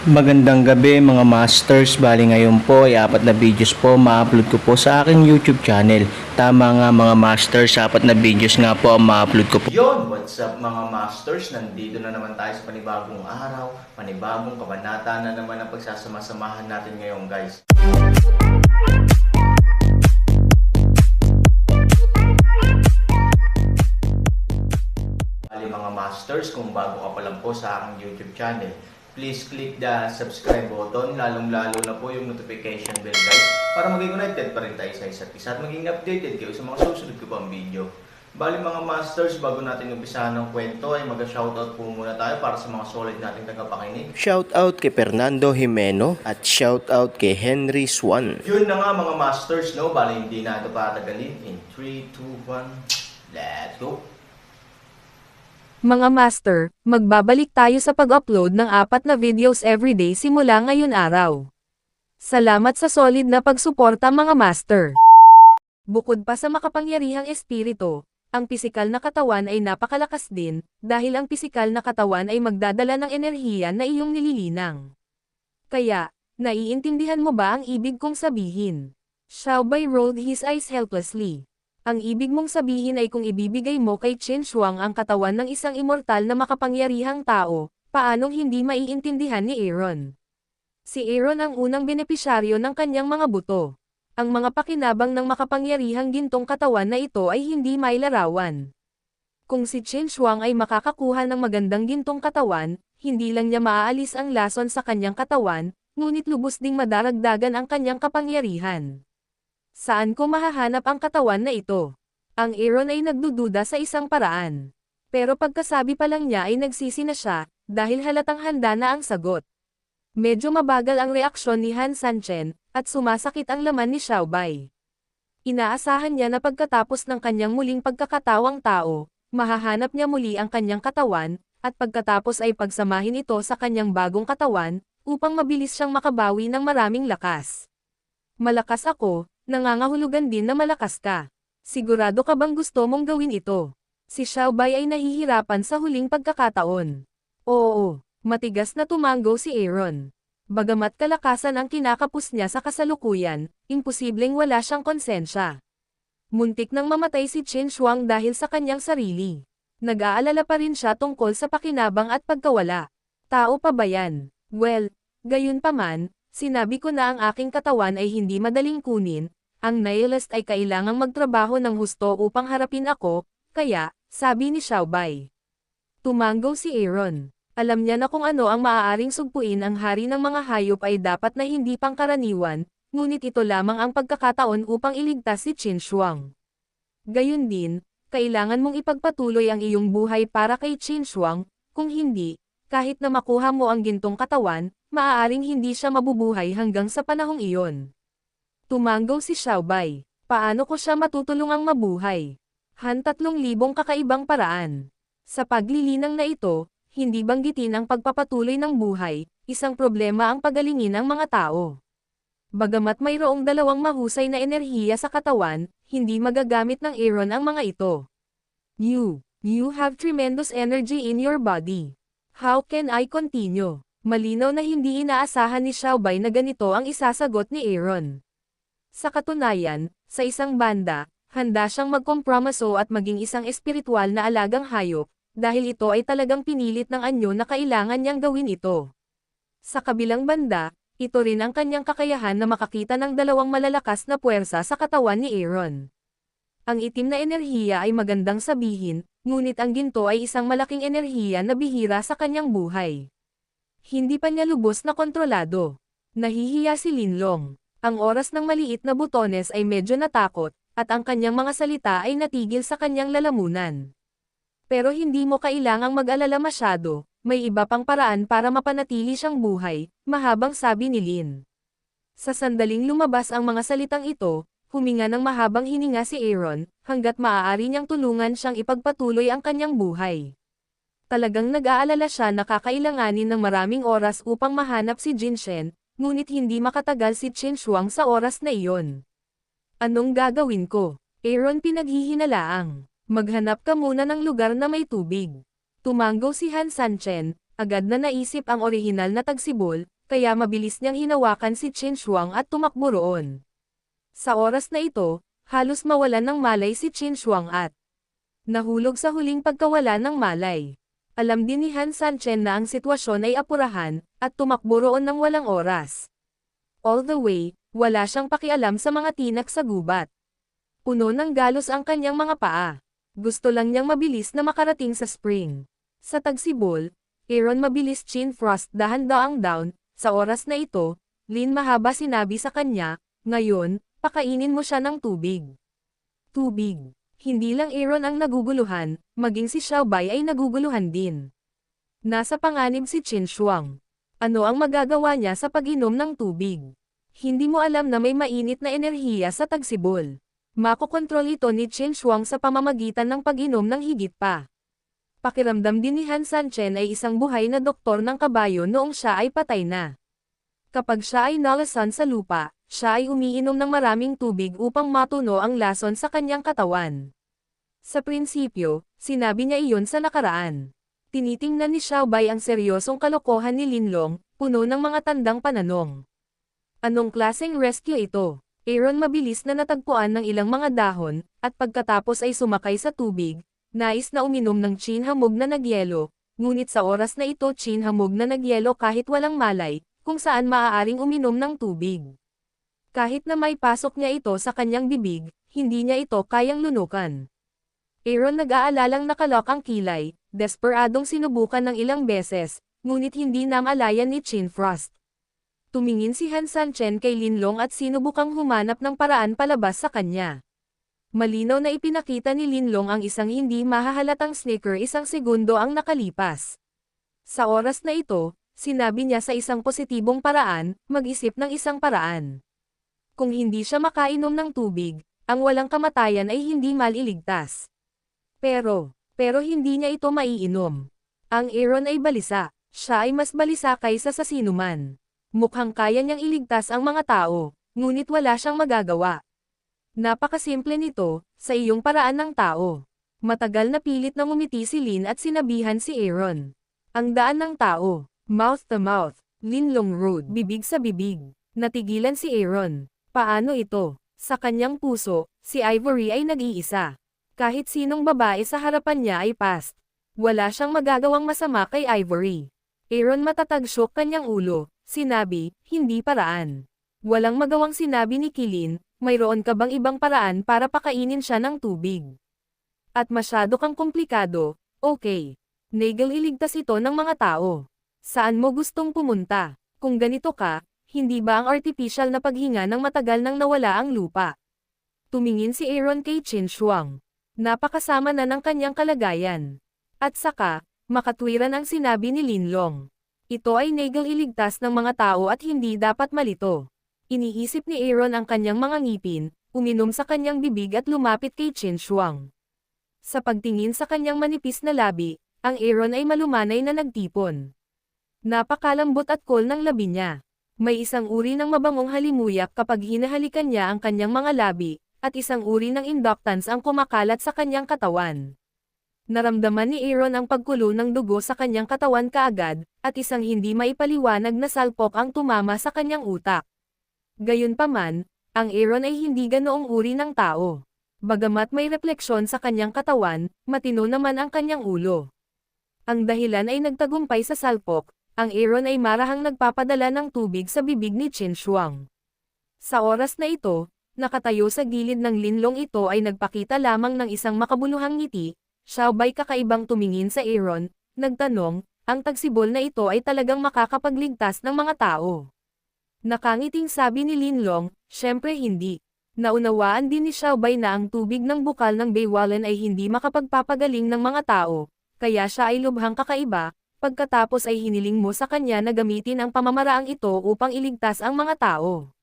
Magandang gabi mga masters, bali ngayon po ay 4 na videos po ma-upload ko po sa aking YouTube channel. Tama nga mga masters, 4 na videos nga po ang ma-upload ko po. Yon, what's up mga masters? Nandito na naman tayo sa panibagong araw, panibagong kabanata na naman ang pagsasama-samahan natin ngayon guys. Bali mga masters, kung bago ka pa lang po sa aking YouTube channel, please click the subscribe button, lalong-lalo na po yung notification bell guys, para maging connected pa rin tayo sa isa't isa at maging updated kayo sa mga susunod ko pang video. Bali mga masters, bago natin umpisahan ng kwento ay mag-shoutout po muna tayo para sa mga solid nating tagapakinig. Shoutout kay Fernando Jimeno at shoutout kay Henry Swan. Yun na nga mga masters, no? Bali hindi na ito patagalin. In 3, 2, 1, let's go! Mga master, magbabalik tayo sa pag-upload ng 4 na videos everyday simula ngayon araw. Salamat sa solid na pagsuporta mga master. Bukod pa sa makapangyarihang espiritu, ang pisikal na katawan ay napakalakas din, dahil ang pisikal na katawan ay magdadala ng enerhiya na iyong nililinang. Kaya, naiintindihan mo ba ang ibig kong sabihin? Xiaobai rolled his eyes helplessly. Ang ibig mong sabihin ay kung ibibigay mo kay Qin Shuang ang katawan ng isang immortal na makapangyarihang tao, paanong hindi maiintindihan ni Aaron? Si Aaron ang unang benepisyaryo ng kanyang mga buto. Ang mga pakinabang ng makapangyarihang gintong katawan na ito ay hindi mailarawan. Kung si Qin Shuang ay makakakuha ng magandang gintong katawan, hindi lang niya maaalis ang lason sa kanyang katawan, ngunit lubos ding madaragdagan ang kanyang kapangyarihan. Saan ko mahahanap ang katawan na ito? Ang Aaron ay nagdududa sa isang paraan. Pero pagkasabi pa lang niya ay nagsisi na siya, dahil halatang handa na ang sagot. Medyo mabagal ang reaksyon ni Han Sanchen, at sumasakit ang laman ni Xiaobai. Inaasahan niya na pagkatapos ng kanyang muling pagkakatawang tao, mahahanap niya muli ang kanyang katawan, at pagkatapos ay pagsamahin ito sa kanyang bagong katawan, upang mabilis siyang makabawi ng maraming lakas. Malakas ako, nangangahulugan din na malakas ka. Sigurado ka bang gusto mong gawin ito? Si Xiaobai ay nahihirapan sa huling pagkakataon. Oo, matigas na tumango si Aaron. Bagamat kalakasan ang kinakapos niya sa kasalukuyan, imposibleng wala siyang konsensya. Muntik nang mamatay si Qin Shuang dahil sa kanyang sarili. Nag-aalala pa rin siya tungkol sa pakinabang at pagkawala. Tao pa ba yan? Well, gayunpaman, sinabi ko na ang aking katawan ay hindi madaling kunin, ang nihilist ay kailangang magtrabaho ng husto upang harapin ako, kaya, sabi ni Xiaobai. Tumango si Aaron. Alam niya na kung ano ang maaaring sugpuin ang hari ng mga hayop ay dapat na hindi pangkaraniwan, ngunit ito lamang ang pagkakataon upang iligtas si Qin Shuang. Gayun din, kailangan mong ipagpatuloy ang iyong buhay para kay Qin Shuang, kung hindi, kahit na makuha mo ang gintong katawan, maaaring hindi siya mabubuhay hanggang sa panahong iyon. Tumango si Xiaobai. Paano ko siya matutulungang mabuhay? Han 3,000 kakaibang paraan. Sa paglilinang na ito, hindi banggitin ang pagpapatuloy ng buhay, isang problema ang pagalingin ng mga tao. Bagamat mayroong dalawang mahusay na enerhiya sa katawan, hindi magagamit ng Aaron ang mga ito. You have tremendous energy in your body. How can I continue? Malinaw na hindi inaasahan ni Xiaobai na ganito ang isasagot ni Aaron. Sa katunayan, sa isang banda, handa siyang magkompromiso at maging isang espiritual na alagang hayop, dahil ito ay talagang pinilit ng anyo na kailangan niyang gawin ito. Sa kabilang banda, ito rin ang kanyang kakayahan na makakita ng dalawang malalakas na puwersa sa katawan ni Aaron. Ang itim na enerhiya ay magandang sabihin, ngunit ang ginto ay isang malaking enerhiya na bihira sa kanyang buhay. Hindi pa niya lubos na kontrolado. Nahihiya si Linlong. Ang oras ng maliit na butones ay medyo natakot, at ang kanyang mga salita ay natigil sa kanyang lalamunan. Pero hindi mo kailangang mag-alala masyado, may iba pang paraan para mapanatili siyang buhay, mahabang sabi ni Lin. Sa sandaling lumabas ang mga salitang ito, huminga ng mahabang hininga si Aaron, hanggat maaari niyang tulungan siyang ipagpatuloy ang kanyang buhay. Talagang nag-aalala siya na kakailanganin ng maraming oras upang mahanap si Jin Shen, ngunit hindi makatagal si Qin Shuang sa oras na iyon. Anong gagawin ko? Aaron pinaghihinalaang. Maghanap ka muna ng lugar na may tubig. Tumango si Han Sanchen, agad na naisip ang orihinal na tagsibol, kaya mabilis niyang hinawakan si Qin Shuang at tumakbo roon. Sa oras na ito, halos mawalan ng malay si Qin Shuang at nahulog sa huling pagkawala ng malay. Alam din ni Han Sanchen na ang sitwasyon ay apurahan, at tumakbo roon ng walang oras. All the way, wala siyang pakialam sa mga tinak sa gubat. Puno ng galos ang kanyang mga paa. Gusto lang niyang mabilis na makarating sa spring. Sa tagsibol, Aaron mabilis Chin Frost dahan-daang down. Sa oras na ito, Lin mahaba sinabi sa kanya, ngayon, pakainin mo siya ng tubig. Tubig. Hindi lang Aaron ang naguguluhan, maging si Xiaobai ay naguguluhan din. Nasa panganib si Qin Shuang. Ano ang magagawa niya sa pag-inom ng tubig? Hindi mo alam na may mainit na enerhiya sa tagsibol. Makokontrol ito ni Qin Shuang sa pamamagitan ng pag-inom ng higit pa. Pakiramdam din ni Han Sanchen ay isang buhay na doktor ng kabayo noong siya ay patay na. Kapag siya ay nalasan sa lupa, siya ay umiinom ng maraming tubig upang matuno ang lason sa kanyang katawan. Sa prinsipyo, sinabi niya iyon sa nakaraan. Tinitingnan ni Xiaobai ang seryosong kalokohan ni Linlong, puno ng mga tandang pananong. Anong klaseng rescue ito? Aaron mabilis na natagpuan ng ilang mga dahon, at pagkatapos ay sumakay sa tubig, nais na uminom ng Qin hamog na nagyelo, ngunit sa oras na ito Qin hamog na nagyelo kahit walang malay, kung saan maaaring uminom ng tubig. Kahit na may pasok niya ito sa kanyang bibig, hindi niya ito kayang lunukan. Aaron nag-aalalang nakalok ang kilay, desperadong sinubukan ng ilang beses, ngunit hindi namalayan ni Qin Frost. Tumingin si Han Sanchen kay Linlong at sinubukang humanap ng paraan palabas sa kanya. Malinaw na ipinakita ni Linlong ang isang hindi mahahalatang snicker isang segundo ang nakalipas. Sa oras na ito, sinabi niya sa isang positibong paraan, mag-isip ng isang paraan. Kung hindi siya makainom ng tubig, ang walang kamatayan ay hindi maliligtas. Pero hindi niya ito maiinom. Ang Aaron ay balisa, siya ay mas balisa kaysa sa sinuman. Mukhang kaya niyang iligtas ang mga tao, ngunit wala siyang magagawa. Napakasimple nito, sa iyong paraan ng tao. Matagal na pilit na ngumiti si Lin at sinabihan si Aaron. Ang daan ng tao, mouth to mouth, Linlong Road, bibig sa bibig. Natigilan si Aaron. Paano ito? Sa kanyang puso, si Ivory ay nag-iisa. Kahit sinong babae sa harapan niya ay past. Wala siyang magagawang masama kay Ivory. Aaron matatag shook kanyang ulo. Sinabi, hindi paraan. Walang magawang sinabi ni Kilin, mayroon ka bang ibang paraan para pakainin siya ng tubig? At masyado kang komplikado, okay. Nagel iligtas ito ng mga tao. Saan mo gustong pumunta? Kung ganito ka, hindi ba ang artificial na paghinga ng matagal nang nawala ang lupa? Tumingin si Aaron kay Qin Shuang. Napakasama na ng kanyang kalagayan. At saka, makatwiran ang sinabi ni Linlong. Ito ay Nagel iligtas ng mga tao at hindi dapat malito. Iniisip ni Aaron ang kanyang mga ngipin, uminom sa kanyang bibig at lumapit kay Qin Shuang. Sa pagtingin sa kanyang manipis na labi, ang Aaron ay malumanay na nagtipon. Napakalambot at cool ng labi niya. May isang uri ng mabangong halimuyak kapag hinahalikan niya ang kanyang mga labi, at isang uri ng inductance ang kumakalat sa kanyang katawan. Naramdaman ni Aaron ang pagkulo ng dugo sa kanyang katawan kaagad, at isang hindi maipaliwanag na salpok ang tumama sa kanyang utak. Gayunpaman, ang Aaron ay hindi ganoong uri ng tao. Bagamat may refleksyon sa kanyang katawan, matino naman ang kanyang ulo. Ang dahilan ay nagtagumpay sa salpok, ang Aaron ay marahang nagpapadala ng tubig sa bibig ni Qin Shuang. Sa oras na ito, nakatayo sa gilid ng Linlong ito ay nagpakita lamang ng isang makabuluhang ngiti. Xiaobai kakaibang tumingin sa Aaron, nagtanong, ang tagsibol na ito ay talagang makakapagligtas ng mga tao. Nakangiting sabi ni Linlong, syempre hindi. Naunawaan din ni Xiaobai na ang tubig ng bukal ng Beiwalan ay hindi makapagpapagaling ng mga tao, kaya siya ay lubhang kakaiba, pagkatapos ay hiniling mo sa kanya na gamitin ang pamamaraang ito upang iligtas ang mga tao.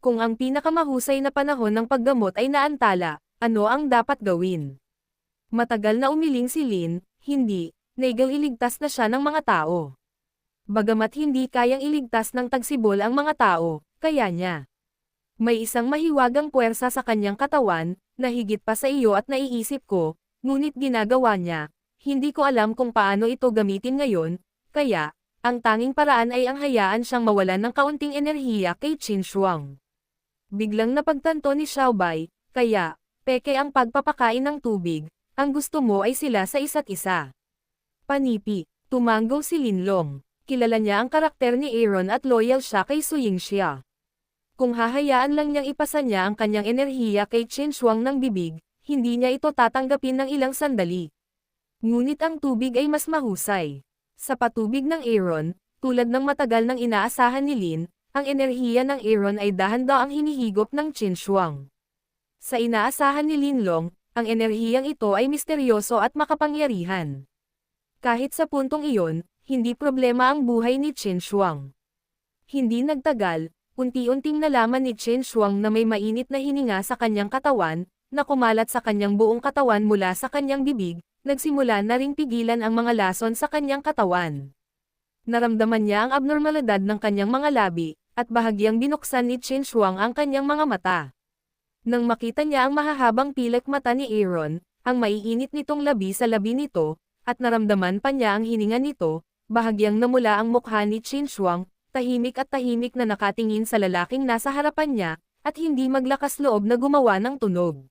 Kung ang pinakamahusay na panahon ng paggamot ay naantala, ano ang dapat gawin? Matagal na umiling si Lin, hindi, Nagel iligtas na siya ng mga tao. Bagamat hindi kayang iligtas ng tagsibol ang mga tao, kaya niya. May isang mahiwagang puwersa sa kanyang katawan, na higit pa sa iyo at naiisip ko, ngunit ginagawa niya, hindi ko alam kung paano ito gamitin ngayon, kaya, Ang tanging paraan ay ang hayaan siyang mawalan ng kaunting enerhiya kay Qin Shuang. Biglang napagtanto ni Xiaobai, kaya, peke ang pagpapakain ng tubig, ang gusto mo ay sila sa isa't isa. Panipi, tumanggo si Linlong. Kilala niya ang karakter ni Aaron at loyal siya kay Su Yingxia. Kung hahayaan lang niyang ipasa niya ang kanyang enerhiya kay Qin Shuang ng bibig, hindi niya ito tatanggapin ng ilang sandali. Ngunit ang tubig ay mas mahusay. Sa patubig ng Aaron, tulad ng matagal nang inaasahan ni Lin, ang enerhiya ng Aaron ay dahan-daang hinihigop ng Qin Shuang. Sa inaasahan ni Linlong, ang enerhiyang ito ay misteryoso at makapangyarihan. Kahit sa puntong iyon, hindi problema ang buhay ni Qin Shuang. Hindi nagtagal, unti-unting nalaman ni Qin Shuang na may mainit na hininga sa kanyang katawan, na kumalat sa kanyang buong katawan mula sa kanyang bibig, nagsimula na ring pigilan ang mga lason sa kanyang katawan. Naramdaman niya ang abnormalidad ng kanyang mga labi, at bahagyang binuksan ni Qin Shuang ang kanyang mga mata. Nang makita niya ang mahahabang pilak mata ni Aaron, ang maiinit nitong labi sa labi nito, at naramdaman pa niya ang hininga nito, bahagyang namula ang mukha ni Qin Shuang, tahimik na nakatingin sa lalaking nasa harapan niya, at hindi maglakas loob na gumawa ng tunog.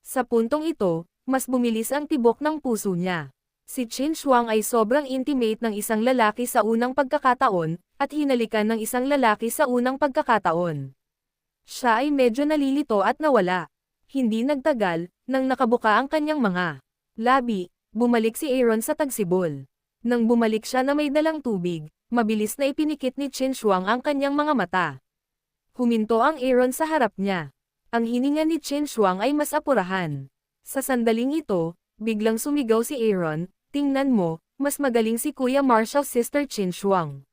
Sa puntong ito, mas bumilis ang tibok ng puso niya. Si Qin Shuang ay sobrang intimate ng isang lalaki sa unang pagkakataon, at hinalikan ng isang lalaki sa unang pagkakataon. Siya ay medyo nalilito at nawala. Hindi nagtagal, nang nakabuka ang kanyang mga labi, bumalik si Aaron sa tagsibol. Nang bumalik siya na may dalang tubig, mabilis na ipinikit ni Qin Shuang ang kanyang mga mata. Huminto ang Aaron sa harap niya. Ang hininga ni Qin Shuang ay mas apurahan. Sa sandaling ito, biglang sumigaw si Aaron, "Tingnan mo, mas magaling si Kuya Marshall Sister Qin Shuang."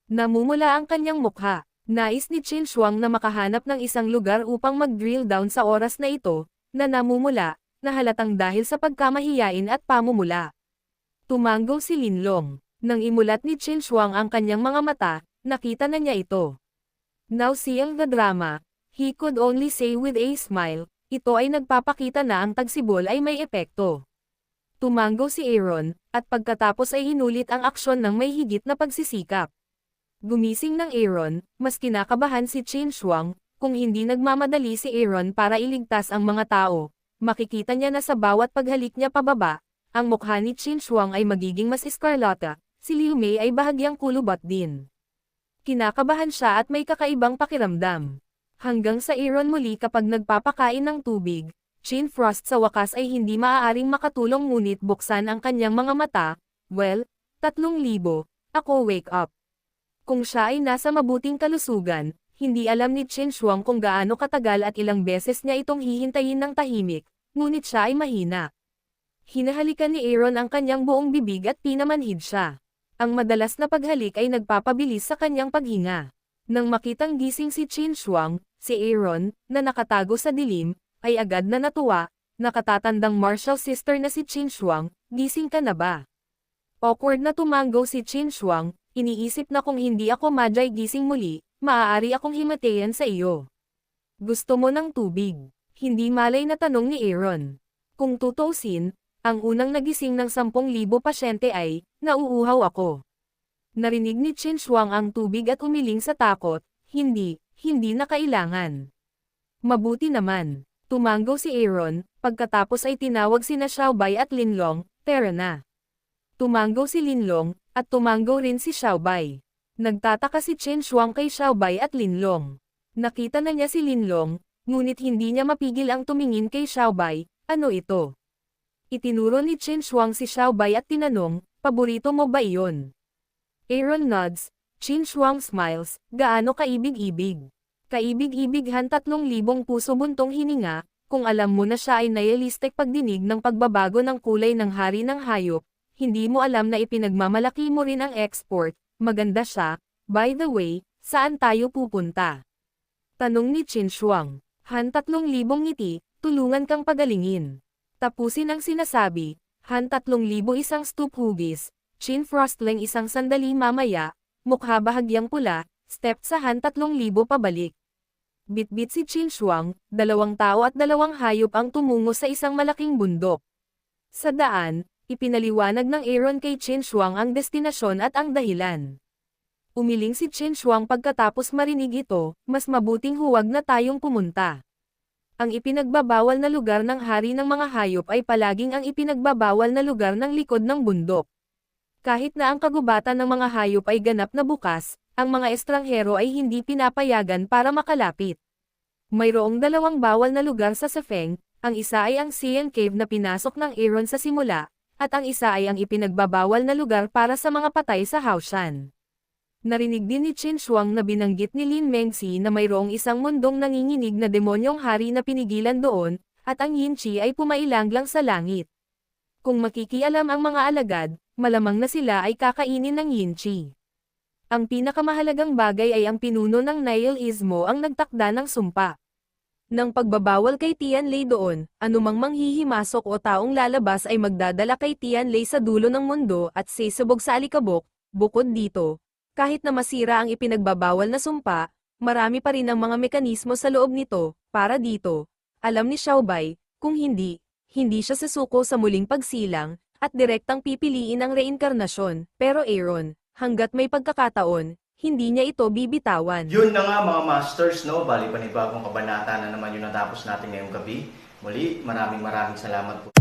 Namumula ang kanyang mukha. Nais ni Qin Shuang na makahanap ng isang lugar upang mag-drill down sa oras na ito, na namumula, na halatang dahil sa pagkamahiyain at pamumula. Tumanggo si Linlong. Nang imulat ni Qin Shuang ang kanyang mga mata, nakita na niya ito. Now seeing the drama, he could only say with a smile, ito ay nagpapakita na ang tagsibol ay may epekto. Tumanggo si Aaron, at pagkatapos ay hinulit ang aksyon ng may higit na pagsisikap. Gumising ng Aaron, mas kinakabahan si Qin Shuang, kung hindi nagmamadali si Aaron para iligtas ang mga tao, makikita niya na sa bawat paghalik niya pababa, ang mukha ni Qin Shuang ay magiging mas eskarlata, si Liu Mei ay bahagyang kulubot din. Kinakabahan siya at may kakaibang pakiramdam. Hanggang sa Aaron muli kapag nagpapakain ng tubig, Qin Frost sa wakas ay hindi maaaring makatulong ngunit buksan ang kanyang mga mata, well, 3,000, ako wake up. Kung siya ay nasa mabuting kalusugan, hindi alam ni Qin Shuang kung gaano katagal at ilang beses niya itong hihintayin ng tahimik, ngunit siya ay mahina. Hinahalikan ni Aaron ang kanyang buong bibig at pinamanhid siya. Ang madalas na paghalik ay nagpapabilis sa kanyang paghinga. Nang makitang gising si Qin Shuang, si Aaron, na nakatago sa dilim, ay agad na natuwa, nakatatandang martial sister na si Qin Shuang, gising ka na ba? Awkward na tumanggo si Qin Shuang, iniisip na kung hindi ako madyay gising muli, maaari akong himatayan sa iyo. Gusto mo ng tubig? Hindi malay na tanong ni Aaron. Kung tutuusin, ang unang nagising ng 10,000 pasyente ay, nauuhaw ako. Narinig ni Qin Shuang ang tubig at umiling sa takot, hindi na kailangan. Mabuti naman. Tumanggo si Aaron, pagkatapos ay tinawag sina Xiaobai at Linlong, tara na. Tumanggo si Linlong, at tumanggo rin si Xiaobai. Nagtataka si Qin Shuang kay Xiaobai at Linlong. Nakita na niya si Linlong, ngunit hindi niya mapigil ang tumingin kay Xiaobai, ano ito? Itinuro ni Qin Shuang si Xiaobai at tinanong, paborito mo ba iyon? Aaron nods, Qin Shuang smiles, gaano kaibig-ibig. Kaibig-ibighan 3,000 puso buntong hininga, kung alam mo na siya ay nihilistic pagdinig ng pagbabago ng kulay ng hari ng hayop, hindi mo alam na ipinagmamalaki mo rin ang export, maganda siya, by the way, saan tayo pupunta? Tanong ni Qin Shuang, 3,000 ngiti, tulungan kang pagalingin. Tapusin ang sinasabi, 3,000 isang stoop hugis, Qin Frostling isang sandali mamaya, mukha bahagyang pula, step sa 3,000 pabalik. Bitbit si Qin Shuang, 2 tao at 2 hayop ang tumungo sa isang malaking bundok. Sa daan, Ipinaliwanag ng Aaron kay Qin Shuang ang destinasyon at ang dahilan. Umiling si Qin Shuang pagkatapos marinig ito, mas mabuting huwag na tayong pumunta. Ang ipinagbabawal na lugar ng hari ng mga hayop ay palaging ang ipinagbabawal na lugar ng likod ng bundok. Kahit na ang kagubatan ng mga hayop ay ganap na bukas, ang mga estranghero ay hindi pinapayagan para makalapit. Mayroong dalawang bawal na lugar sa Sefeng, ang isa ay ang Xian Cave na pinasok ng Aaron sa simula, at ang isa ay ang ipinagbabawal na lugar para sa mga patay sa Haoshan. Narinig din ni Qin Shuang na binanggit ni Lin Mengxi na mayroong isang mundong nanginginig na demonyong hari na pinigilan doon, at ang Yin Chi ay pumailanglang sa langit. Kung makikialam ang mga alagad, malamang na sila ay kakainin ng Yin Chi. Ang pinakamahalagang bagay ay ang pinuno ng nihilismo ang nagtakda ng sumpa. Nang pagbabawal kay Tianlei doon, anumang manghihimasok o taong lalabas ay magdadala kay Tianlei sa dulo ng mundo at sisubog sa alikabok. Bukod dito, kahit na masira ang ipinagbabawal na sumpa, marami pa rin ang mga mekanismo sa loob nito, para dito. Alam ni Xiaobai, kung hindi siya susuko sa muling pagsilang, at direktang pipiliin ang reinkarnasyon, pero Aaron, hanggat may pagkakataon, hindi niya ito bibitawan. Yun na nga mga masters, no? Bali panibagong kabanata na naman yung natapos natin ngayong gabi. Muli, maraming salamat po.